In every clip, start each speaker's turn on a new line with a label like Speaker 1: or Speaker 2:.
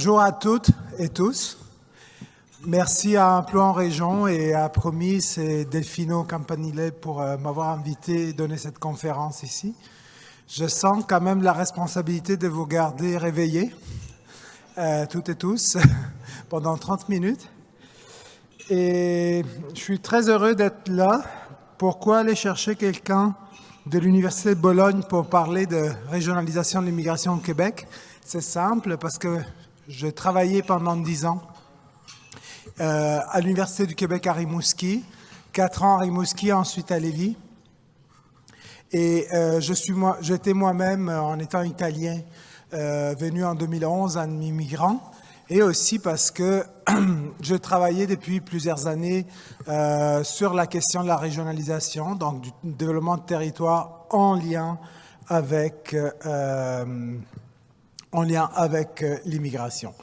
Speaker 1: Bonjour à toutes et tous. Merci à Emploi en Région et à Promis et Delfino Campanile pour m'avoir invité et donner cette conférence ici. Je sens quand même la responsabilité de vous garder réveillés, toutes et tous, pendant 30 minutes. Et je suis très heureux d'être là. Pourquoi aller chercher quelqu'un de l'Université de Bologne pour parler de régionalisation de l'immigration au Québec? C'est simple, parce que j'ai travaillé pendant 10 ans à l'Université du Québec à Rimouski, 4 ans à Rimouski, ensuite à Lévis. Et j'étais moi-même, en étant italien, venu en 2011, un immigrant, et aussi parce que je travaillais depuis plusieurs années sur la question de la régionalisation, donc du développement de territoire en lien avec l'immigration.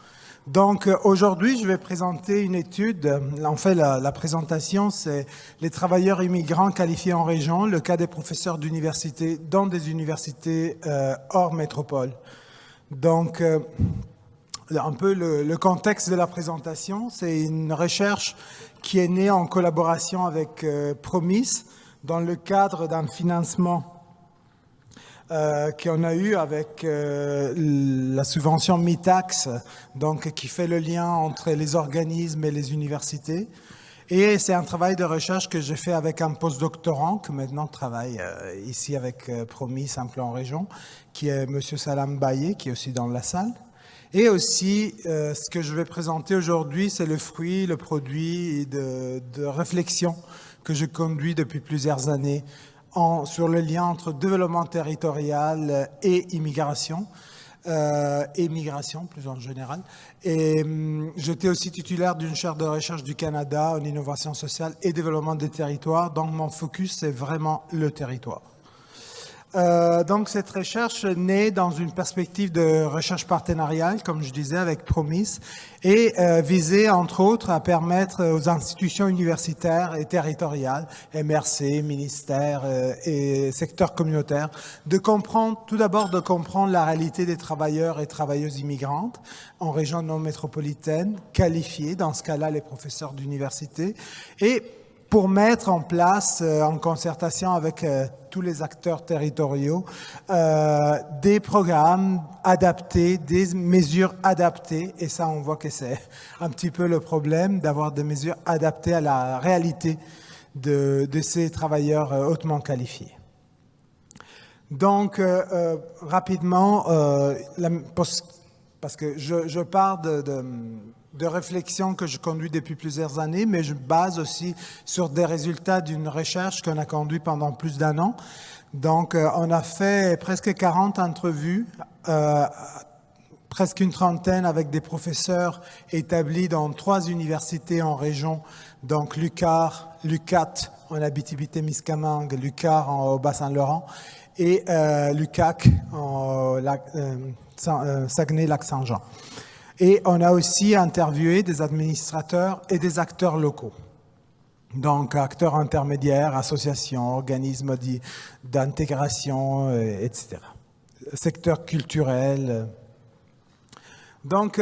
Speaker 1: Donc aujourd'hui, je vais présenter une étude. En fait, la présentation, c'est les travailleurs immigrants qualifiés en région, le cas des professeurs d'université dans des universités hors métropole. Donc, un peu le contexte de la présentation, c'est une recherche qui est née en collaboration avec Promis dans le cadre d'un financement qu'on a eu avec la subvention MITAX, donc qui fait le lien entre les organismes et les universités. Et c'est un travail de recherche que j'ai fait avec un postdoctorant qui maintenant travaille ici avec Promis, Emploi en Région, qui est M. Salam Baye, qui est aussi dans la salle. Et aussi, ce que je vais présenter aujourd'hui, c'est le fruit, le produit de réflexion que je conduis depuis plusieurs années sur le lien entre développement territorial et immigration, et migration plus en général. Et j'étais aussi titulaire d'une chaire de recherche du Canada en innovation sociale et développement des territoires, donc mon focus, c'est vraiment le territoire. Donc cette recherche naît dans une perspective de recherche partenariale, comme je disais, avec Promis, et visait entre autres à permettre aux institutions universitaires et territoriales, MRC, ministères et secteurs communautaires, de comprendre, tout d'abord de comprendre la réalité des travailleurs et travailleuses immigrantes en région non métropolitaine, qualifiés, dans ce cas-là les professeurs d'université, et pour mettre en place, en concertation avec tous les acteurs territoriaux, des programmes adaptés, des mesures adaptées. Et ça, on voit que c'est un petit peu le problème d'avoir des mesures adaptées à la réalité de ces travailleurs hautement qualifiés. Donc, rapidement, parce que je pars de réflexions que je conduis depuis plusieurs années, mais je base aussi sur des résultats d'une recherche qu'on a conduite pendant plus d'1 an. Donc, on a fait presque 40 entrevues, presque une trentaine avec des professeurs établis dans 3 universités en région, donc l'UQAR, l'UQAT en Abitibi-Témiscamingue, l'UQAR au Bas-Saint-Laurent et l'UQAC en Saguenay-Lac-Saint-Jean. Et on a aussi interviewé des administrateurs et des acteurs locaux. Donc, acteurs intermédiaires, associations, organismes d'intégration, etc. Secteur culturel. Donc,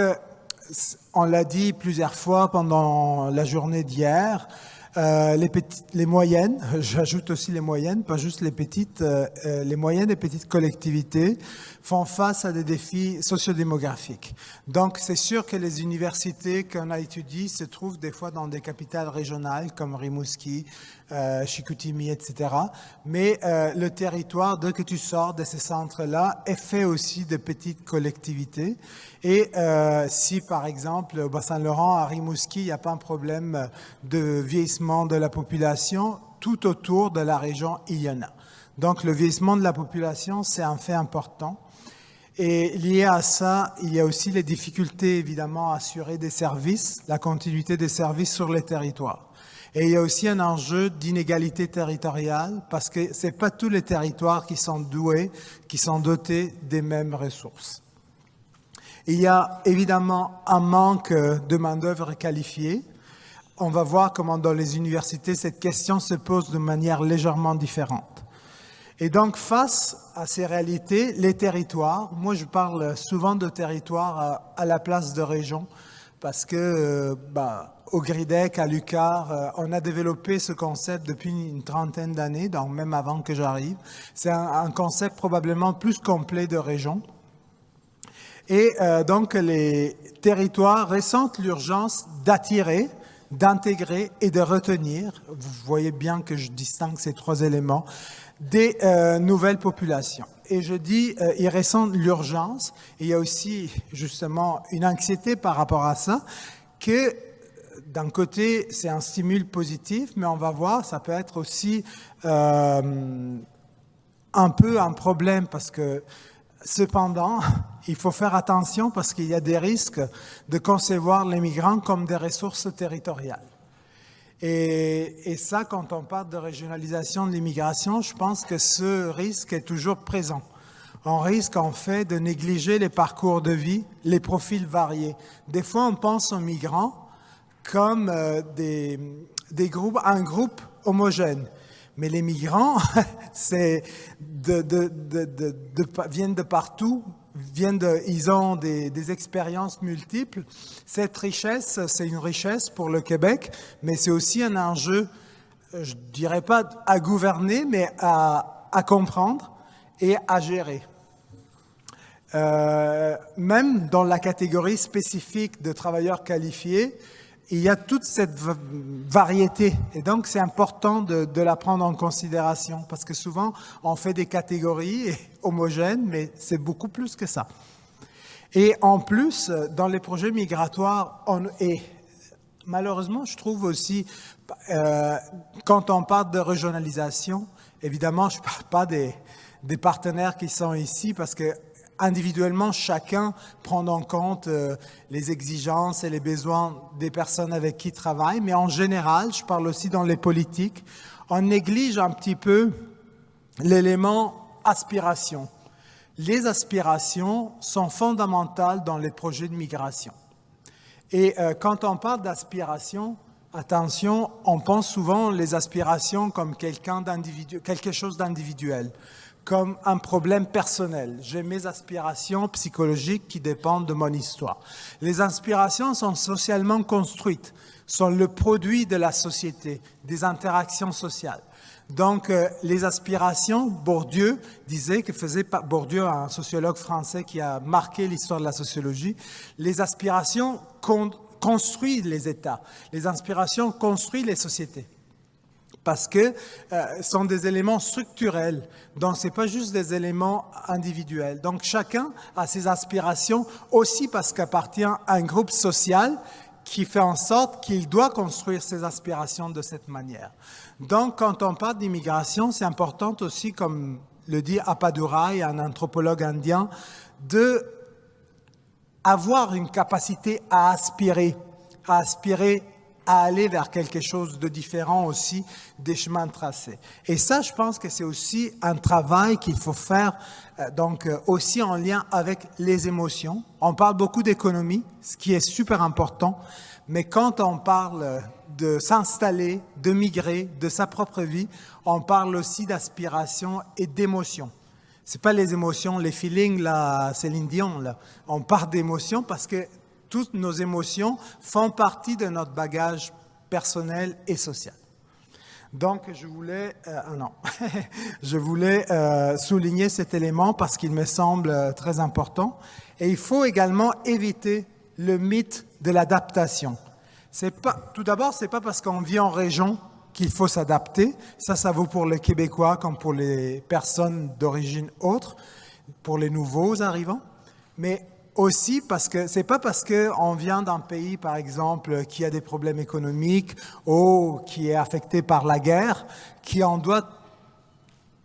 Speaker 1: on l'a dit plusieurs fois pendant la journée d'hier, les moyennes, j'ajoute aussi les moyennes, pas juste les petites, les moyennes et petites collectivités font face à des défis sociodémographiques. Donc, c'est sûr que les universités qu'on a étudiées se trouvent des fois dans des capitales régionales comme Rimouski, Chicoutimi, etc. Mais le territoire, dès que tu sors de ces centres-là, est fait aussi de petites collectivités. Et si, par exemple, au Bas-Saint-Laurent, à Rimouski, il n'y a pas un problème de vieillissement de la population, tout autour de la région, il y en a. Donc, le vieillissement de la population, c'est un fait important. Et lié à ça, il y a aussi les difficultés, évidemment, à assurer des services, la continuité des services sur les territoires. Et il y a aussi un enjeu d'inégalité territoriale, parce que ce n'est pas tous les territoires qui sont doués, qui sont dotés des mêmes ressources. Il y a évidemment un manque de main-d'œuvre qualifiée. On va voir comment dans les universités, cette question se pose de manière légèrement différente. Et donc, face à ces réalités, les territoires, moi je parle souvent de territoires à la place de régions, parce que au Gridec, à l'UQAR, on a développé ce concept depuis une trentaine d'années, donc même avant que j'arrive. C'est un concept probablement plus complet de région. Et donc, les territoires ressentent l'urgence d'attirer, d'intégrer et de retenir, vous voyez bien que je distingue ces trois éléments, des nouvelles populations. Et je dis, ils ressentent l'urgence, et il y a aussi justement une anxiété par rapport à ça, que d'un côté, c'est un stimule positif, mais on va voir, ça peut être aussi un peu un problème, parce que cependant, il faut faire attention parce qu'il y a des risques de concevoir les migrants comme des ressources territoriales. Et ça, quand on parle de régionalisation de l'immigration, je pense que ce risque est toujours présent. On risque en fait de négliger les parcours de vie, les profils variés. Des fois, on pense aux migrants comme des groupes, un groupe homogène. Mais les migrants, viennent de partout, ils ont des expériences multiples. Cette richesse, c'est une richesse pour le Québec, mais c'est aussi un enjeu, je dirais pas à gouverner, mais à comprendre et à gérer. Même dans la catégorie spécifique de travailleurs qualifiés, il y a toute cette variété. Et donc, c'est important de la prendre en considération parce que souvent, on fait des catégories homogènes, mais c'est beaucoup plus que ça. Et en plus, dans les projets migratoires, et malheureusement, je trouve aussi, quand on parle de régionalisation, évidemment, je ne parle pas des partenaires qui sont ici parce que individuellement, chacun prend en compte les exigences et les besoins des personnes avec qui il travaille, mais en général, je parle aussi dans les politiques, on néglige un petit peu l'élément aspiration. Les aspirations sont fondamentales dans les projets de migration. Et quand on parle d'aspiration, attention, on pense souvent les aspirations comme quelque chose d'individuel, comme un problème personnel. J'ai mes aspirations psychologiques qui dépendent de mon histoire. Les aspirations sont socialement construites, sont le produit de la société, des interactions sociales. Donc, les aspirations, Bourdieu disait, Bourdieu, un sociologue français qui a marqué l'histoire de la sociologie, les aspirations construisent les États, les aspirations construisent les sociétés. Parce que sont des éléments structurels, donc ce n'est pas juste des éléments individuels. Donc chacun a ses aspirations aussi parce qu'appartient à un groupe social qui fait en sorte qu'il doit construire ses aspirations de cette manière. Donc quand on parle d'immigration, c'est important aussi, comme le dit Appadurai, un anthropologue indien, de avoir une capacité à aspirer à aller vers quelque chose de différent aussi des chemins tracés. Et ça, je pense que c'est aussi un travail qu'il faut faire, donc aussi en lien avec les émotions. On parle beaucoup d'économie, ce qui est super important, mais quand on parle de s'installer, de migrer, de sa propre vie, on parle aussi d'aspiration et d'émotion. C'est pas les émotions, les feelings, là, Céline Dion, là. On parle d'émotions parce que toutes nos émotions font partie de notre bagage personnel et social. Donc, je voulais souligner cet élément parce qu'il me semble très important. Et il faut également éviter le mythe de l'adaptation. Tout d'abord, c'est pas parce qu'on vit en région qu'il faut s'adapter. Ça vaut pour les Québécois comme pour les personnes d'origine autre, pour les nouveaux arrivants. Mais aussi parce que c'est pas parce qu'on vient d'un pays, par exemple, qui a des problèmes économiques ou qui est affecté par la guerre, qu'on doit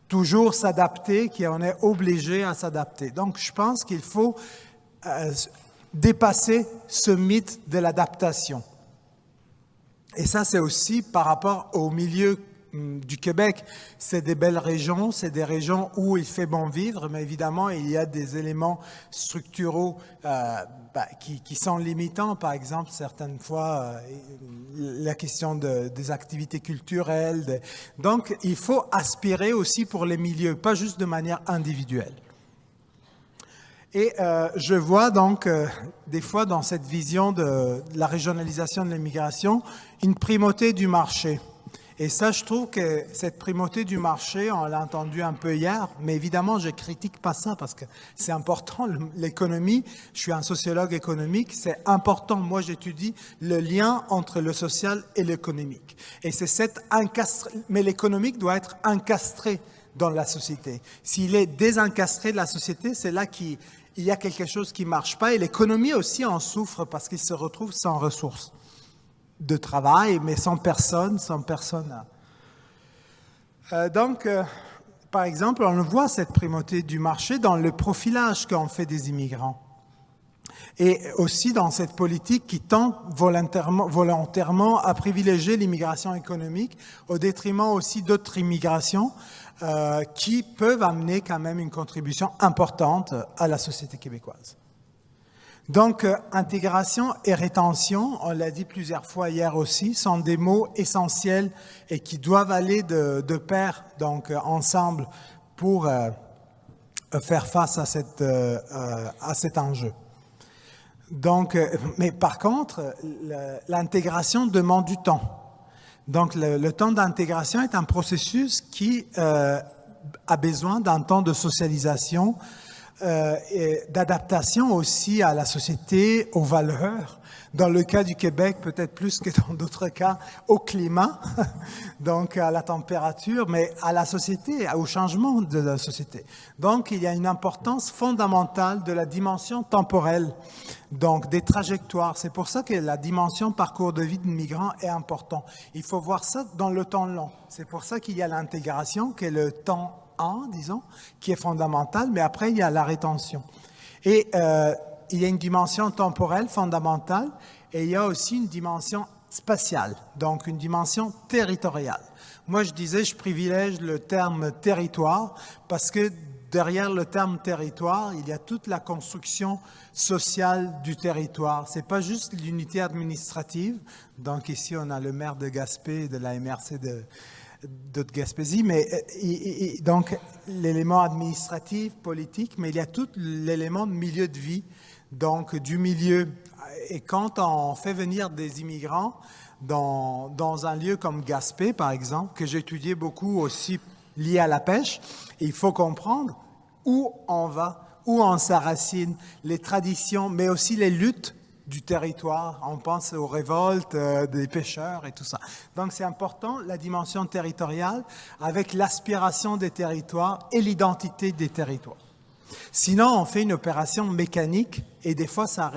Speaker 1: toujours s'adapter, qu'on est obligé à s'adapter. Donc, je pense qu'il faut dépasser ce mythe de l'adaptation. Et ça, c'est aussi par rapport au milieu du Québec. C'est des belles régions, c'est des régions où il fait bon vivre, mais évidemment, il y a des éléments structuraux qui sont limitants. Par exemple, certaines fois, la question des activités culturelles. Donc, il faut aspirer aussi pour les milieux, pas juste de manière individuelle. Et je vois donc des fois dans cette vision de la régionalisation de l'immigration une primauté du marché. Et ça, je trouve que cette primauté du marché, on l'a entendu un peu hier, mais évidemment, je critique pas ça parce que c'est important, l'économie. Je suis un sociologue économique, c'est important. Moi, j'étudie le lien entre le social et l'économique. Et c'est mais l'économique doit être encastré dans la société. S'il est désencastré de la société, c'est là qu'il y a quelque chose qui ne marche pas. Et l'économie aussi en souffre parce qu'il se retrouve sans ressources de travail, mais sans personne. Donc, par exemple, on voit cette primauté du marché dans le profilage qu'on fait des immigrants. Et aussi dans cette politique qui tend volontairement à privilégier l'immigration économique au détriment aussi d'autres immigrations qui peuvent amener quand même une contribution importante à la société québécoise. Donc, intégration et rétention, on l'a dit plusieurs fois hier aussi, sont des mots essentiels et qui doivent aller de pair, donc ensemble, pour faire face à cet enjeu. Donc, mais par contre, l'intégration demande du temps. Donc, le temps d'intégration est un processus qui a besoin d'un temps de socialisation, et d'adaptation aussi à la société, aux valeurs. Dans le cas du Québec, peut-être plus que dans d'autres cas, au climat, donc à la température, mais à la société, au changement de la société. Donc, il y a une importance fondamentale de la dimension temporelle, donc des trajectoires. C'est pour ça que la dimension parcours de vie de migrants est importante. Il faut voir ça dans le temps long. C'est pour ça qu'il y a l'intégration, qui est le temps disons, qui est fondamentale, mais après, il y a la rétention. Et il y a une dimension temporelle fondamentale et il y a aussi une dimension spatiale, donc une dimension territoriale. Moi, je disais, je privilège le terme territoire parce que derrière le terme territoire, il y a toute la construction sociale du territoire. C'est pas juste l'unité administrative. Donc ici, on a le maire de Gaspé et de la MRC de Gaspésie, mais donc l'élément administratif, politique, mais il y a tout l'élément de milieu de vie, donc du milieu. Et quand on fait venir des immigrants dans un lieu comme Gaspé, par exemple, que j'ai étudié beaucoup aussi lié à la pêche, il faut comprendre où on va, où on s'enracine, les traditions, mais aussi les luttes du territoire. On pense aux révoltes des pêcheurs et tout ça. Donc, c'est important, la dimension territoriale, avec l'aspiration des territoires et l'identité des territoires. Sinon, on fait une opération mécanique et des fois, ça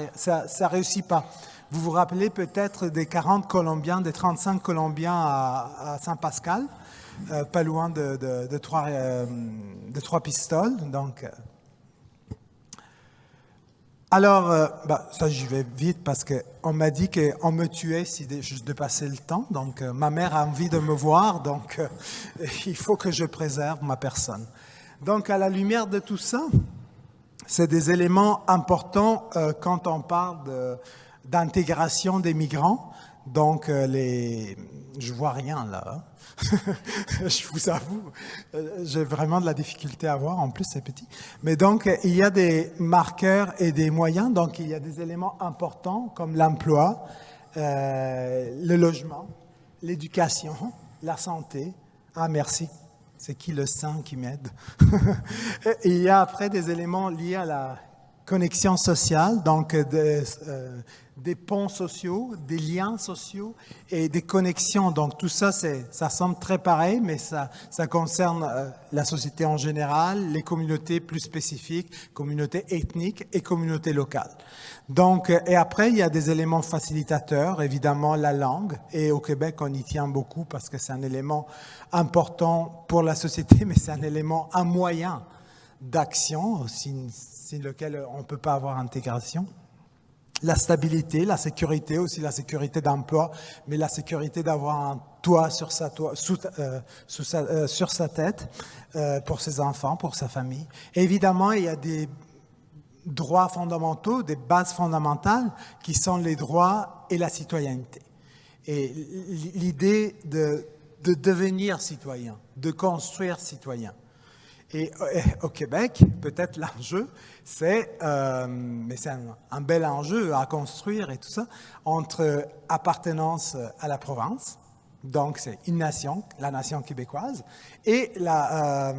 Speaker 1: réussit pas. Vous vous rappelez peut-être des 40 Colombiens, des 35 Colombiens à Saint-Pascal, pas loin de Trois-Pistoles. Donc, alors, ça j'y vais vite parce qu'on m'a dit qu'on me tuait si je dépassais le temps. Donc, ma mère a envie de me voir, donc il faut que je préserve ma personne. Donc, à la lumière de tout ça, c'est des éléments importants quand on parle d'intégration des migrants. Donc, je vois rien là. Je vous avoue, j'ai vraiment de la difficulté à voir, en plus c'est petit. Mais donc, il y a des marqueurs et des moyens, donc il y a des éléments importants comme l'emploi, le logement, l'éducation, la santé. Ah, merci, c'est qui le sang qui m'aide? Il y a après des éléments liés à la connexion sociale, donc des ponts sociaux, des liens sociaux et des connexions. Donc tout ça, ça semble très pareil, mais ça concerne la société en général, les communautés plus spécifiques, communautés ethniques et communautés locales. Donc, et après, il y a des éléments facilitateurs, évidemment la langue, et au Québec, on y tient beaucoup parce que c'est un élément important pour la société, mais c'est un moyen d'action, sin lequel on ne peut pas avoir intégration. la stabilité, la sécurité, aussi la sécurité d'emploi, mais la sécurité d'avoir un toit sur sa tête pour ses enfants, pour sa famille. Et évidemment, il y a des droits fondamentaux, des bases fondamentales qui sont les droits et la citoyenneté. Et l'idée de devenir citoyen, de construire citoyen. Et au Québec, peut-être l'enjeu, mais c'est un bel enjeu à construire et tout ça, entre appartenance à la province, donc c'est une nation, la nation québécoise, et la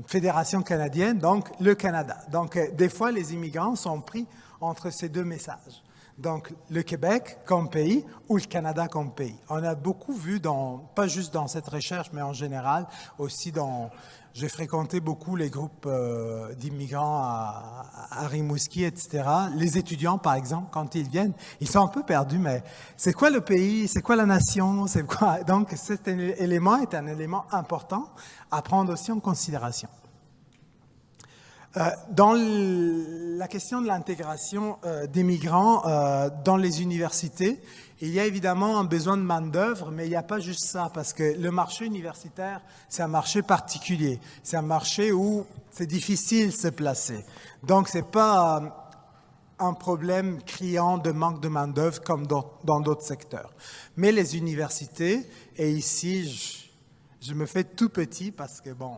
Speaker 1: Fédération canadienne, donc le Canada. Donc des fois, les immigrants sont pris entre ces deux messages. Donc, le Québec comme pays ou le Canada comme pays. On a beaucoup vu, pas juste dans cette recherche, mais en général, aussi j'ai fréquenté beaucoup les groupes d'immigrants à Rimouski, etc. Les étudiants, par exemple, quand ils viennent, ils sont un peu perdus, mais c'est quoi le pays? C'est quoi la nation? C'est quoi? Donc, cet élément est un élément important à prendre aussi en considération. Dans la question de l'intégration des migrants dans les universités, il y a évidemment un besoin de main-d'œuvre, mais il n'y a pas juste ça, parce que le marché universitaire, c'est un marché particulier. C'est un marché où c'est difficile de se placer. Donc, ce n'est pas un problème criant de manque de main-d'œuvre comme dans d'autres secteurs. Mais les universités, et ici, je me fais tout petit parce que, bon,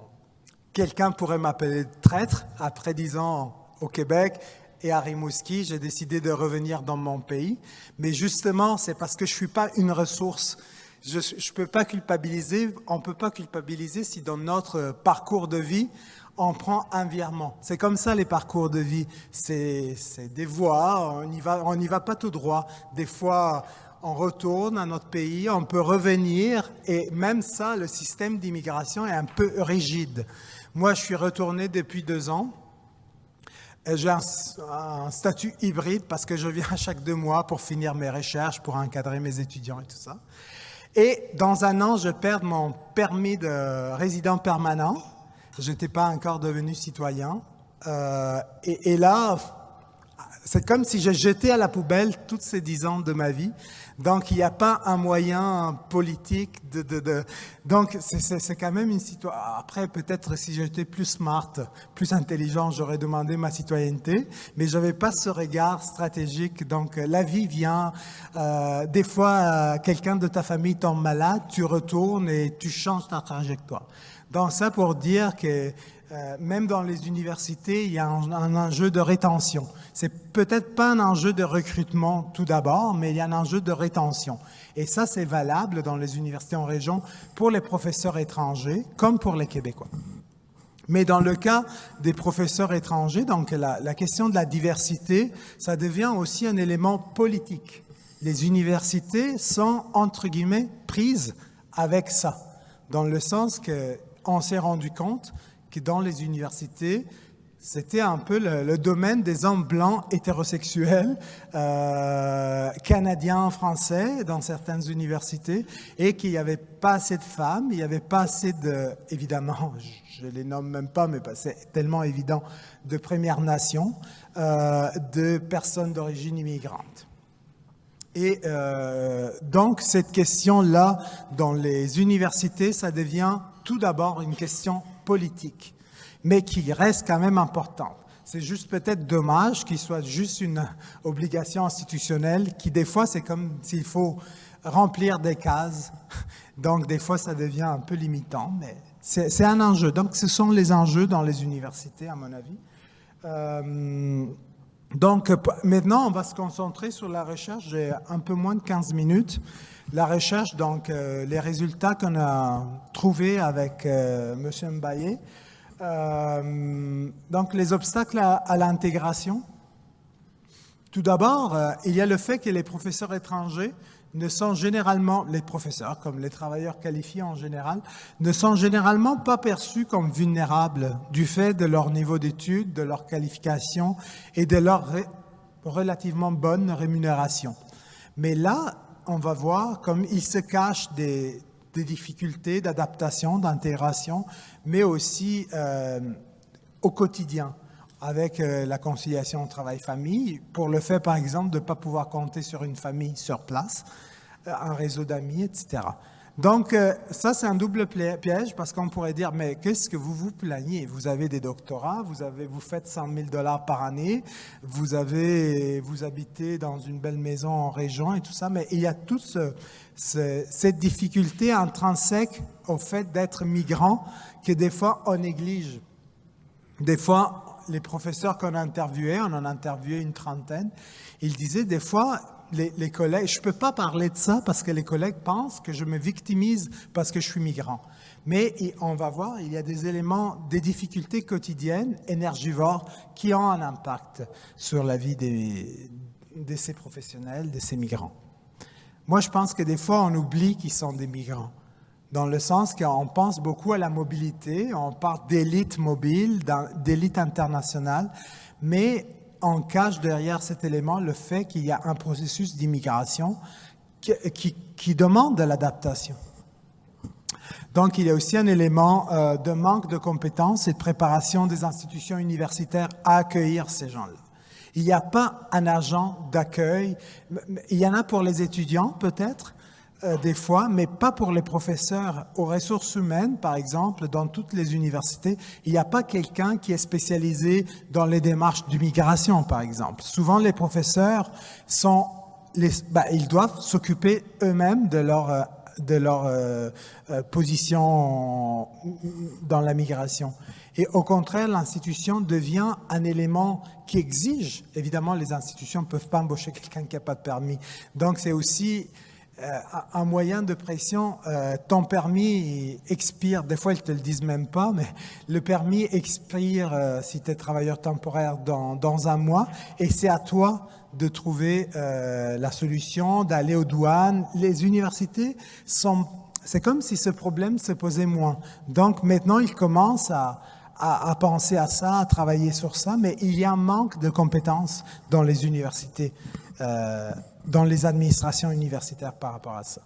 Speaker 1: quelqu'un pourrait m'appeler traître. Après 10 ans au Québec et à Rimouski, j'ai décidé de revenir dans mon pays. Mais justement, c'est parce que je ne suis pas une ressource. Je ne peux pas culpabiliser. On ne peut pas culpabiliser si dans notre parcours de vie, on prend un virement. C'est comme ça les parcours de vie. C'est des voies, on n'y va pas tout droit. Des fois, on retourne à notre pays, on peut revenir. Et même ça, le système d'immigration est un peu rigide. Moi, je suis retourné depuis 2 ans. J'ai un statut hybride parce que je viens chaque 2 mois pour finir mes recherches, pour encadrer mes étudiants et tout ça. Et dans 1 an, je perds mon permis de résident permanent. Je n'étais pas encore devenu citoyen. Et là, c'est comme si je jetais à la poubelle toutes ces 10 ans de ma vie. Donc, il n'y a pas un moyen politique Donc, c'est quand même une situation. Après, peut-être si j'étais plus smart, plus intelligent, j'aurais demandé ma citoyenneté, mais je n'avais pas ce regard stratégique. Donc, la vie vient. Des fois, quelqu'un de ta famille tombe malade, tu retournes et tu changes ta trajectoire. Donc, ça pour dire que même dans les universités, il y a un enjeu de rétention. C'est peut-être pas un enjeu de recrutement tout d'abord, mais il y a un enjeu de rétention. Et ça, c'est valable dans les universités en région pour les professeurs étrangers comme pour les Québécois. Mais dans le cas des professeurs étrangers, donc la question de la diversité, ça devient aussi un élément politique. Les universités sont, entre guillemets, prises avec ça, dans le sens qu'on s'est rendu compte que dans les universités, c'était un peu le domaine des hommes blancs hétérosexuels, canadiens, français, dans certaines universités, et qu'il n'y avait pas assez de femmes, il n'y avait pas assez évidemment, je les nomme même pas, mais c'est tellement évident, de Premières Nations, de personnes d'origine immigrante. Et donc, cette question-là, dans les universités, ça devient tout d'abord une question politique, mais qui reste quand même importante. C'est juste peut-être dommage qu'il soit juste une obligation institutionnelle qui, des fois, c'est comme s'il faut remplir des cases. Donc, des fois, ça devient un peu limitant, mais c'est un enjeu. Donc, ce sont les enjeux dans les universités, à mon avis. Donc, maintenant, on va se concentrer sur la recherche. J'ai un peu moins de 15 minutes. La recherche, donc, les résultats qu'on a trouvés avec M. Mbaye. Donc, les obstacles à l'intégration. Tout d'abord, il y a le fait que les professeurs étrangers ne sont généralement, les professeurs, comme les travailleurs qualifiés en général, ne sont généralement pas perçus comme vulnérables du fait de leur niveau d'études, de leur qualification et de leur relativement bonne rémunération. Mais là, on va voir comme il se cache des difficultés d'adaptation, d'intégration, mais aussi au quotidien. avec la conciliation travail-famille, pour le fait, par exemple, de ne pas pouvoir compter sur une famille sur place, un réseau d'amis, etc. Donc, ça, c'est un double piège parce qu'on pourrait dire, mais qu'est-ce que vous vous plaignez? Vous avez des doctorats, vous faites 100 000 $ par année, vous habitez dans une belle maison en région et tout ça, mais il y a toute cette difficulté intrinsèque au fait d'être migrant que des fois on néglige. Des fois, les professeurs qu'on a interviewés, on en a interviewé une trentaine, ils disaient des fois, les collègues, je ne peux pas parler de ça parce que les collègues pensent que je me victimise parce que je suis migrant. Mais on va voir, il y a des éléments, des difficultés quotidiennes, énergivores, qui ont un impact sur la vie de ces professionnels, de ces migrants. Moi, je pense que des fois, on oublie qu'ils sont des migrants, dans le sens qu'on pense beaucoup à la mobilité, on parle d'élite mobile, d'élite internationale, mais on cache derrière cet élément le fait qu'il y a un processus d'immigration qui demande de l'adaptation. Donc, il y a aussi un élément de manque de compétences et de préparation des institutions universitaires à accueillir ces gens-là. Il n'y a pas un agent d'accueil. Il y en a pour les étudiants, peut-être, des fois, mais pas pour les professeurs. Aux ressources humaines, par exemple, dans toutes les universités, il n'y a pas quelqu'un qui est spécialisé dans les démarches d'immigration, par exemple. Souvent, les professeurs ils doivent s'occuper eux-mêmes de leur position dans la migration. Et au contraire, l'institution devient un élément qui exige. Évidemment, les institutions ne peuvent pas embaucher quelqu'un qui n'a pas de permis. Donc, c'est aussi un moyen de pression. Ton permis expire, des fois ils ne te le disent même pas, mais le permis expire si tu es travailleur temporaire dans un mois, et c'est à toi de trouver la solution, d'aller aux douanes. Les universités c'est comme si ce problème se posait moins. Donc maintenant, ils commencent à penser à ça, à travailler sur ça, mais il y a un manque de compétences dans les universités, dans les administrations universitaires par rapport à ça.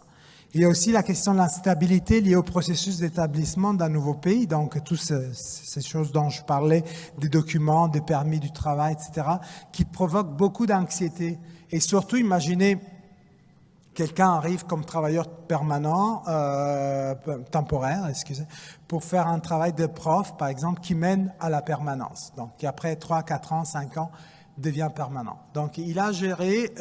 Speaker 1: Il y a aussi la question de l'instabilité liée au processus d'établissement d'un nouveau pays, donc toutes ces choses dont je parlais, des documents, des permis du travail, etc., qui provoquent beaucoup d'anxiété. Et surtout, imaginez, quelqu'un arrive comme travailleur permanent, temporaire, pour faire un travail de prof, par exemple, qui mène à la permanence. Donc, qui après 3, 4 ans, 5 ans, devient permanent. Donc, il a géré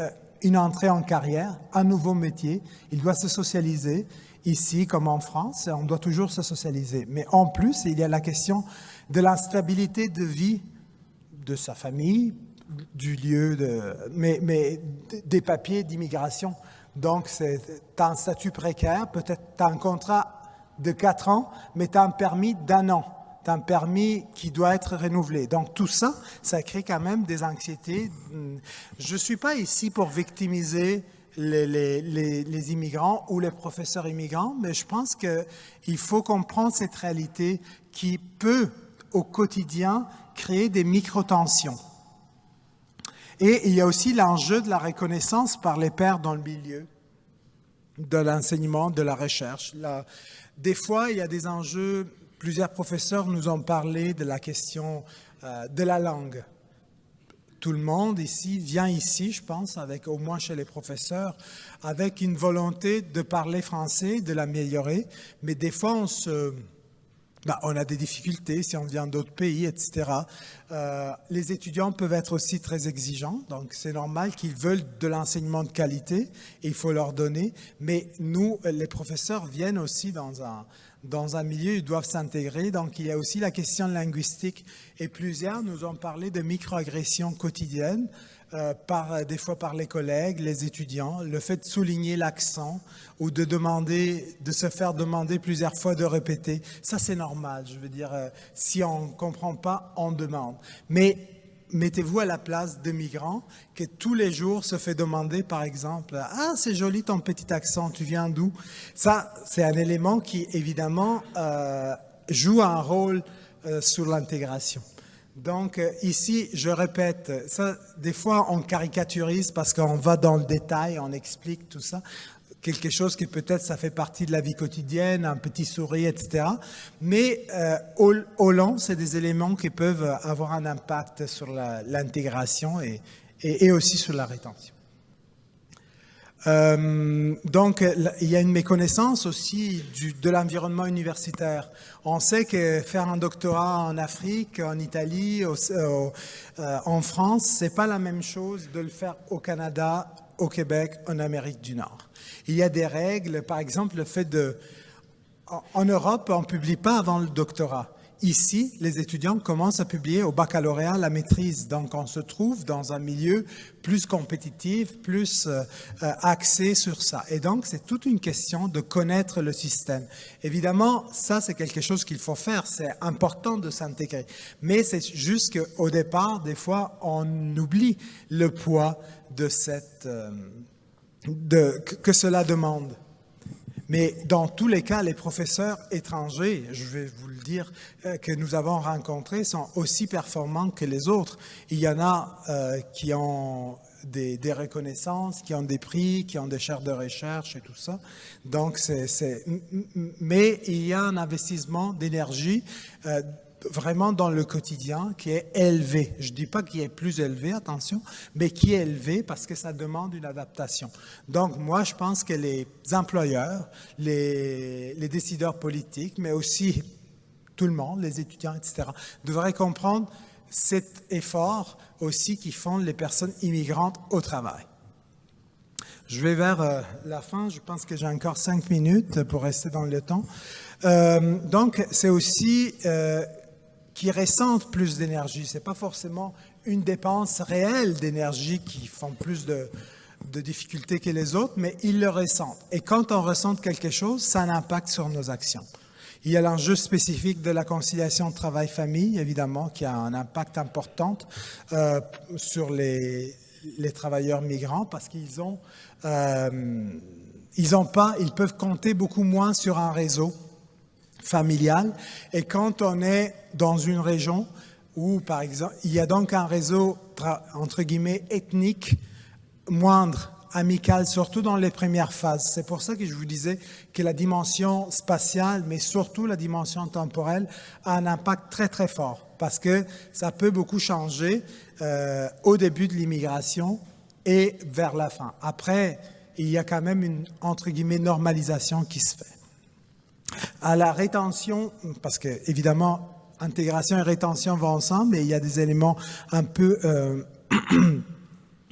Speaker 1: une entrée en carrière, un nouveau métier. Il doit se socialiser. Ici, comme en France, on doit toujours se socialiser. Mais en plus, il y a la question de l'instabilité de vie de sa famille, du lieu, mais des papiers d'immigration. Donc, tu as un statut précaire, peut-être tu as un contrat de 4 ans, mais tu as un permis d'1 an. Tu as un permis qui doit être renouvelé. Donc, tout ça, ça crée quand même des anxiétés. Je ne suis pas ici pour victimiser les immigrants ou les professeurs immigrants, mais je pense qu'il faut comprendre cette réalité qui peut, au quotidien, créer des micro-tensions. Et il y a aussi l'enjeu de la reconnaissance par les pairs dans le milieu, de l'enseignement, de la recherche. Des fois, il y a des enjeux, plusieurs professeurs nous ont parlé de la question de la langue. Tout le monde ici vient ici, je pense, au moins chez les professeurs, avec une volonté de parler français, de l'améliorer, mais des fois, on a des difficultés si on vient d'autres pays, etc. Les étudiants peuvent être aussi très exigeants, donc c'est normal qu'ils veulent de l'enseignement de qualité et il faut leur donner. Mais nous, les professeurs viennent aussi dans un milieu, ils doivent s'intégrer. Donc il y a aussi la question linguistique. Et plusieurs nous ont parlé de microagressions quotidiennes, des fois par les collègues, les étudiants, le fait de souligner l'accent ou de se faire demander plusieurs fois de répéter. Ça, c'est normal. Je veux dire, si on ne comprend pas, on demande. Mais mettez-vous à la place de migrants que tous les jours se fait demander, par exemple, « Ah, c'est joli ton petit accent, tu viens d'où ?» Ça, c'est un élément qui, évidemment, joue un rôle sur l'intégration. Donc ici, je répète, ça, des fois on caricaturise parce qu'on va dans le détail, on explique tout ça. quelque chose qui peut-être ça fait partie de la vie quotidienne, un petit sourire, etc. Mais au long, c'est des éléments qui peuvent avoir un impact sur l'intégration et aussi sur la rétention. Donc, il y a une méconnaissance aussi de l'environnement universitaire. On sait que faire un doctorat en Afrique, en Italie, en France, c'est pas la même chose de le faire au Canada, au Québec, en Amérique du Nord. Il y a des règles, par exemple, le fait en Europe, on ne publie pas avant le doctorat. Ici, les étudiants commencent à publier au baccalauréat la maîtrise. Donc, on se trouve dans un milieu plus compétitif, plus axé sur ça. Et donc, c'est toute une question de connaître le système. Évidemment, ça, c'est quelque chose qu'il faut faire. C'est important de s'intégrer. Mais c'est juste qu'au départ, des fois, on oublie le poids de que cela demande. Mais dans tous les cas, les professeurs étrangers, je vais vous le dire, que nous avons rencontrés sont aussi performants que les autres. Il y en a qui ont des reconnaissances, qui ont des prix, qui ont des chaires de recherche et tout ça. Donc, mais il y a un investissement d'énergie vraiment dans le quotidien qui est élevé. Je ne dis pas qu'il est plus élevé, attention, mais qui est élevé parce que ça demande une adaptation. Donc, moi, je pense que les employeurs, les décideurs politiques, mais aussi tout le monde, les étudiants, etc., devraient comprendre cet effort aussi qui font les personnes immigrantes au travail. Je vais vers la fin. Je pense que j'ai encore 5 minutes pour rester dans le temps. Donc, c'est aussi qui ressentent plus d'énergie. Ce n'est pas forcément une dépense réelle d'énergie qui font plus de difficultés que les autres, mais ils le ressentent. Et quand on ressent quelque chose, ça a un impact sur nos actions. Il y a l'enjeu spécifique de la conciliation travail-famille, évidemment, qui a un impact important sur les travailleurs migrants parce qu'ils ils peuvent compter beaucoup moins sur un réseau familial. Et quand on est dans une région où, par exemple, il y a donc un réseau, entre guillemets, ethnique moindre, amical, surtout dans les premières phases. C'est pour ça que je vous disais que la dimension spatiale, mais surtout la dimension temporelle, a un impact très, très fort parce que ça peut beaucoup changer au début de l'immigration et vers la fin. Après, il y a quand même une, entre guillemets, normalisation qui se fait. À la rétention, parce que évidemment, intégration et rétention vont ensemble, mais il y a des éléments un peu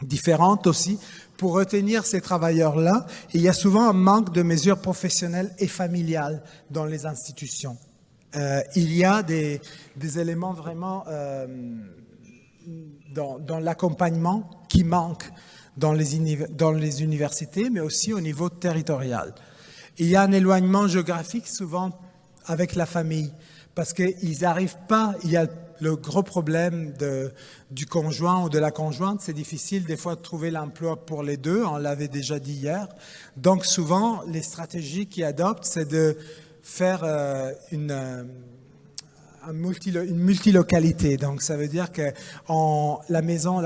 Speaker 1: différents aussi. Pour retenir ces travailleurs-là, il y a souvent un manque de mesures professionnelles et familiales dans les institutions. Il y a des éléments vraiment dans l'accompagnement qui manquent dans les universités, mais aussi au niveau territorial. Il y a un éloignement géographique souvent avec la famille parce qu'ils n'arrivent pas, il y a le gros problème du conjoint ou de la conjointe, c'est difficile des fois de trouver l'emploi pour les deux, on l'avait déjà dit hier. Donc souvent, les stratégies qu'ils adoptent, c'est de faire une multilocalité. Donc ça veut dire que la maison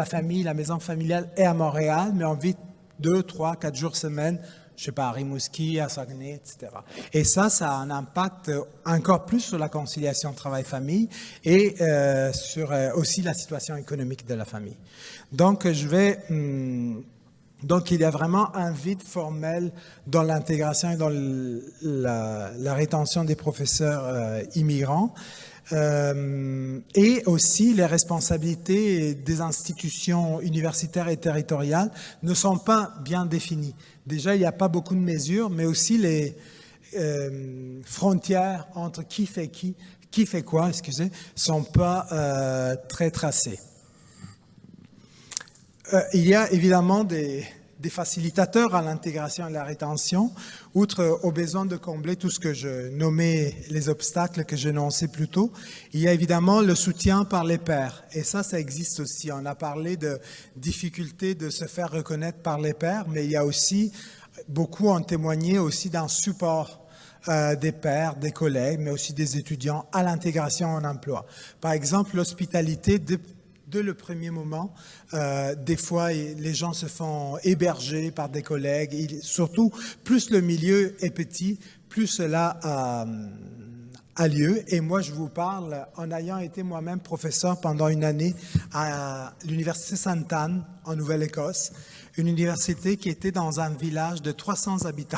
Speaker 1: familiale est à Montréal, mais on vit 2, 3, 4 jours semaine, je sais pas, à Rimouski, à Saguenay, etc. Et ça a un impact encore plus sur la conciliation travail-famille et sur aussi la situation économique de la famille. Donc, donc il y a vraiment un vide formel dans l'intégration et dans la rétention des professeurs immigrants. Et aussi les responsabilités des institutions universitaires et territoriales ne sont pas bien définies. Déjà, il n'y a pas beaucoup de mesures, mais aussi les frontières entre qui fait quoi, sont pas très tracées. Il y a évidemment des facilitateurs à l'intégration et à la rétention, outre au besoin de combler tout ce que je nommais les obstacles que j'énonçais plus tôt. Il y a évidemment le soutien par les pairs, et ça existe aussi. On a parlé de difficultés de se faire reconnaître par les pairs, mais il y a aussi, beaucoup ont témoigné aussi d'un support des pairs, des collègues, mais aussi des étudiants à l'intégration en emploi. Par exemple, l'hospitalité dès le premier moment. Des fois, les gens se font héberger par des collègues. Surtout, plus le milieu est petit, plus cela a lieu. Et moi, je vous parle en ayant été moi-même professeur pendant une année à l'Université Sainte Anne en Nouvelle-Écosse, une université qui était dans un village de 300 habitants.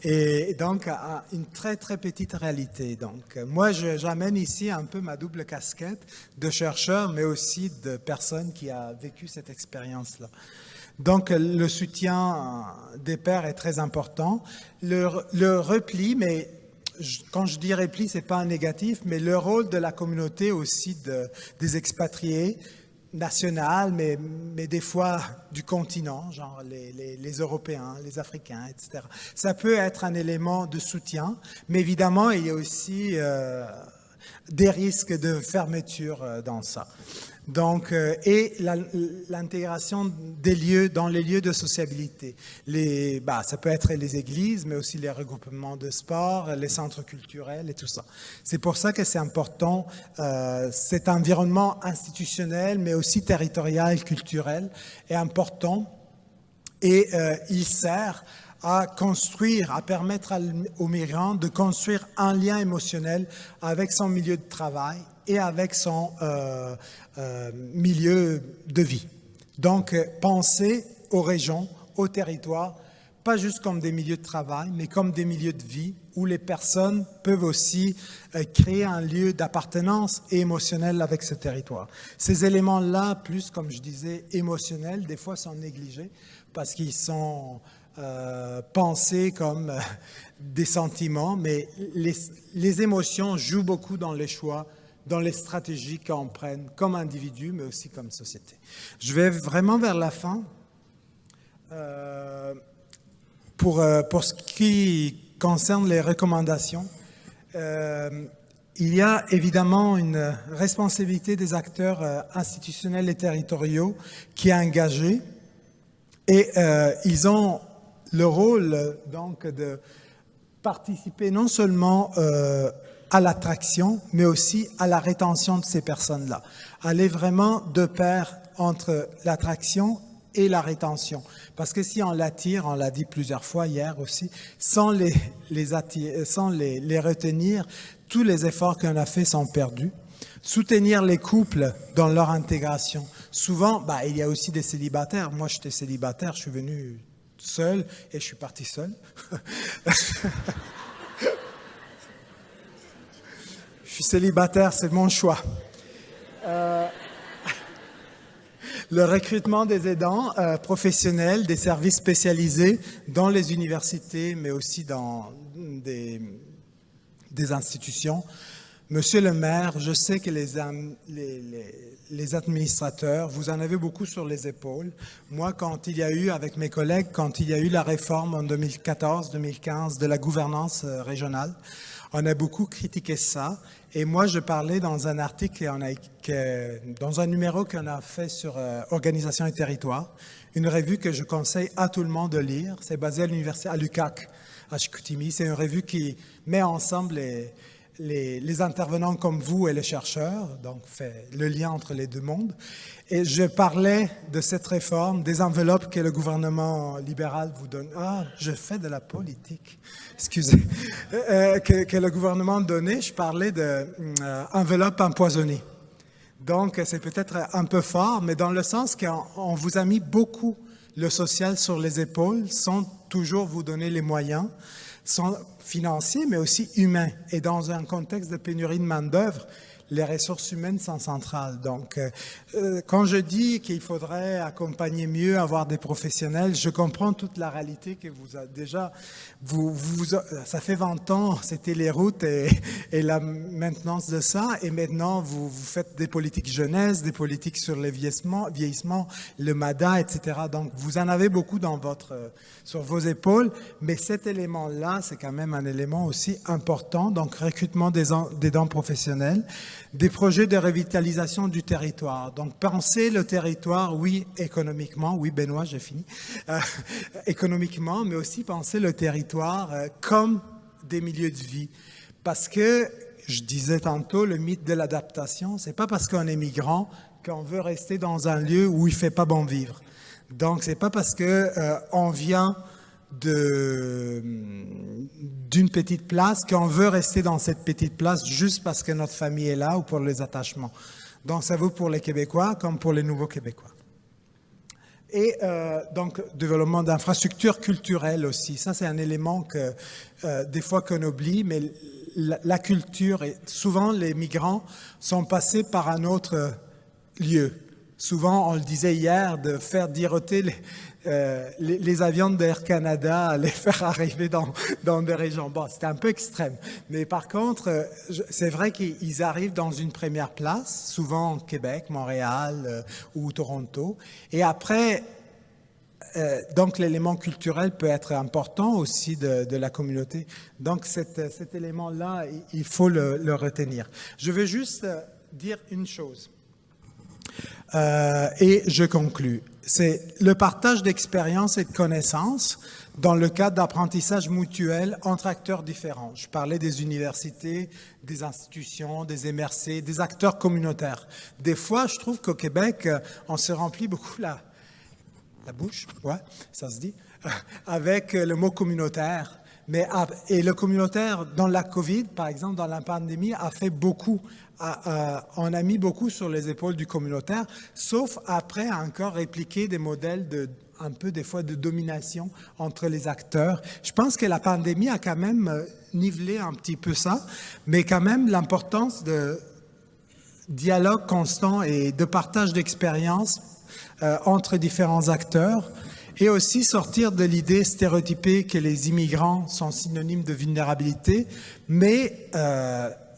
Speaker 1: Et donc, une très, très petite réalité. Donc, moi, j'amène ici un peu ma double casquette de chercheur, mais aussi de personne qui a vécu cette expérience-là. Donc, le soutien des pairs est très important. Le repli, mais quand je dis repli, ce n'est pas un négatif, mais le rôle de la communauté aussi des expatriés, nationales, mais des fois du continent, genre les Européens, les Africains, etc. Ça peut être un élément de soutien, mais évidemment, il y a aussi des risques de fermeture dans ça. Donc, et l'intégration des lieux dans les lieux de sociabilité. Ça peut être les églises, mais aussi les regroupements de sport, les centres culturels et tout ça. C'est pour ça que c'est important, cet environnement institutionnel, mais aussi territorial, culturel, est important et il sert à construire, à permettre aux migrants de construire un lien émotionnel avec son milieu de travail et avec son milieu de vie. Donc, penser aux régions, aux territoires, pas juste comme des milieux de travail, mais comme des milieux de vie où les personnes peuvent aussi créer un lieu d'appartenance et émotionnel avec ce territoire. Ces éléments-là, plus, comme je disais, émotionnels, des fois sont négligés parce qu'ils sont pensés comme des sentiments, mais les émotions jouent beaucoup dans les choix, dans les stratégies qu'on prenne comme individu, mais aussi comme société. Je vais vraiment vers la fin. Pour ce qui concerne les recommandations, il y a évidemment une responsabilité des acteurs institutionnels et territoriaux qui est engagée et ils ont le rôle donc de participer non seulement à l'attraction, mais aussi à la rétention de ces personnes-là. Aller vraiment de pair entre l'attraction et la rétention. Parce que si on l'attire, on l'a dit plusieurs fois hier aussi, sans les retenir, tous les efforts qu'on a faits sont perdus. Soutenir les couples dans leur intégration. Souvent, il y a aussi des célibataires. Moi, j'étais célibataire, je suis venu seul et je suis parti seul. Je suis célibataire, c'est mon choix. Le recrutement des aidants professionnels, des services spécialisés dans les universités, mais aussi dans des institutions. Monsieur le maire, je sais que les administrateurs, vous en avez beaucoup sur les épaules. Moi, avec mes collègues, quand il y a eu la réforme en 2014-2015 de la gouvernance régionale, on a beaucoup critiqué ça. Et moi, je parlais dans un article, dans un numéro qu'on a fait sur Organisation et Territoire, une revue que je conseille à tout le monde de lire. C'est basé à l'université, à l'UQAC, à Chicoutimi. C'est une revue qui met ensemble les intervenants comme vous et les chercheurs, donc fait le lien entre les deux mondes. Et je parlais de cette réforme, des enveloppes que le gouvernement libéral vous donne. Ah, je fais de la politique, excusez. Que le gouvernement donnait, je parlais d'enveloppes empoisonnées. Donc, c'est peut-être un peu fort, mais dans le sens qu'on vous a mis beaucoup le social sur les épaules, sans toujours vous donner les moyens, sans financiers, mais aussi humains. Et dans un contexte de pénurie de main-d'œuvre, les ressources humaines sont centrales. Donc, quand je dis qu'il faudrait accompagner mieux, avoir des professionnels, je comprends toute la réalité que vous avez déjà. Ça fait 20 ans, c'était les routes et la maintenance de ça, et maintenant vous faites des politiques jeunesse, des politiques sur le vieillissement, le MADA, etc. Donc, vous en avez beaucoup sur vos épaules, mais cet élément-là, c'est quand même un élément aussi important. Donc, recrutement des dents professionnels. Des projets de revitalisation du territoire. Donc, penser le territoire, oui, économiquement, oui, Benoît, j'ai fini, économiquement, mais aussi penser le territoire comme des milieux de vie. Parce que, je disais tantôt, le mythe de l'adaptation, c'est pas parce qu'on est migrant qu'on veut rester dans un lieu où il ne fait pas bon vivre. Donc, ce n'est pas parce qu'on vient d'une petite place qu'on veut rester dans cette petite place juste parce que notre famille est là ou pour les attachements. Donc, ça vaut pour les Québécois comme pour les nouveaux Québécois. Et donc, développement d'infrastructures culturelles aussi. Ça, c'est un élément que des fois qu'on oublie, mais la culture, et souvent les migrants sont passés par un autre lieu. Souvent, on le disait hier, de faire diroter les avions d'Air Canada, les faire arriver dans des régions. Bon, c'était un peu extrême. Mais par contre, c'est vrai qu'ils arrivent dans une première place, souvent Québec, Montréal ou Toronto. Et après, donc l'élément culturel peut être important aussi de la communauté. Donc cet élément-là, il faut le retenir. Je veux juste dire une chose. Et je conclus. C'est le partage d'expériences et de connaissances dans le cadre d'apprentissage mutuel entre acteurs différents. Je parlais des universités, des institutions, des MRC, des acteurs communautaires. Des fois, je trouve qu'au Québec, on se remplit beaucoup la bouche, ouais, ça se dit, avec le mot communautaire. Et le communautaire, dans la COVID, par exemple, dans la pandémie, a fait beaucoup. On a mis beaucoup sur les épaules du communautaire, sauf après encore répliquer des modèles un peu des fois de domination entre les acteurs. Je pense que la pandémie a quand même nivelé un petit peu ça, mais quand même l'importance de dialogue constant et de partage d'expériences entre différents acteurs, et aussi sortir de l'idée stéréotypée que les immigrants sont synonymes de vulnérabilité, mais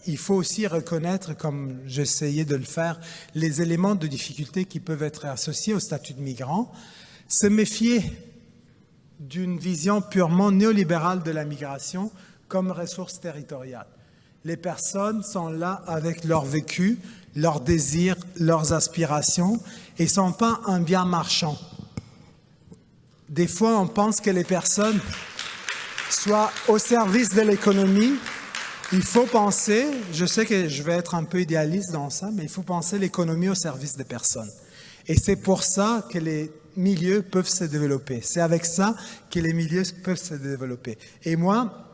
Speaker 1: il faut aussi reconnaître, comme j'essayais de le faire, les éléments de difficulté qui peuvent être associés au statut de migrant, se méfier d'une vision purement néolibérale de la migration comme ressource territoriale. Les personnes sont là avec leur vécu, leurs désirs, leurs aspirations, et ne sont pas un bien marchand. Des fois, on pense que les personnes soient au service de l'économie. Il faut penser, je sais que je vais être un peu idéaliste dans ça, mais il faut penser l'économie au service des personnes. Et c'est pour ça que les milieux peuvent se développer. C'est avec ça que les milieux peuvent se développer. Et moi,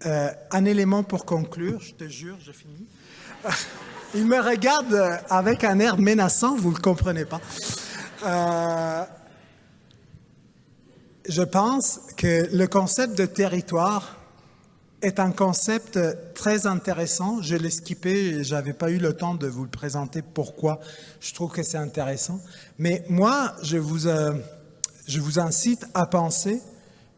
Speaker 1: un élément pour conclure, je te jure, je finis. Il me regarde avec un air menaçant, vous ne le comprenez pas. Je pense que le concept de territoire est un concept très intéressant. Je l'ai skippé, je n'avais pas eu le temps de vous le présenter pourquoi je trouve que c'est intéressant. Mais moi, je vous incite à penser,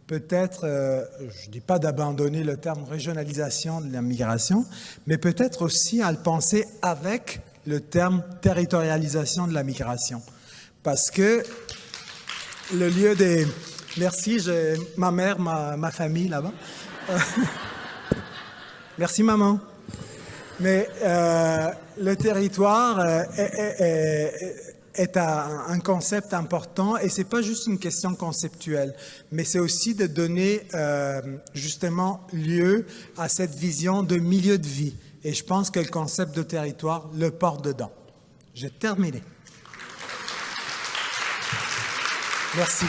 Speaker 1: peut-être, je ne dis pas d'abandonner le terme régionalisation de la migration, mais peut-être aussi à le penser avec le terme territorialisation de la migration. Parce que le lieu des... Merci, j'ai ma mère, ma famille là-bas. Merci maman. Mais le territoire est un concept important et c'est pas juste une question conceptuelle, mais c'est aussi de donner justement lieu à cette vision de milieu de vie. Et je pense que le concept de territoire le porte dedans. J'ai terminé. Merci.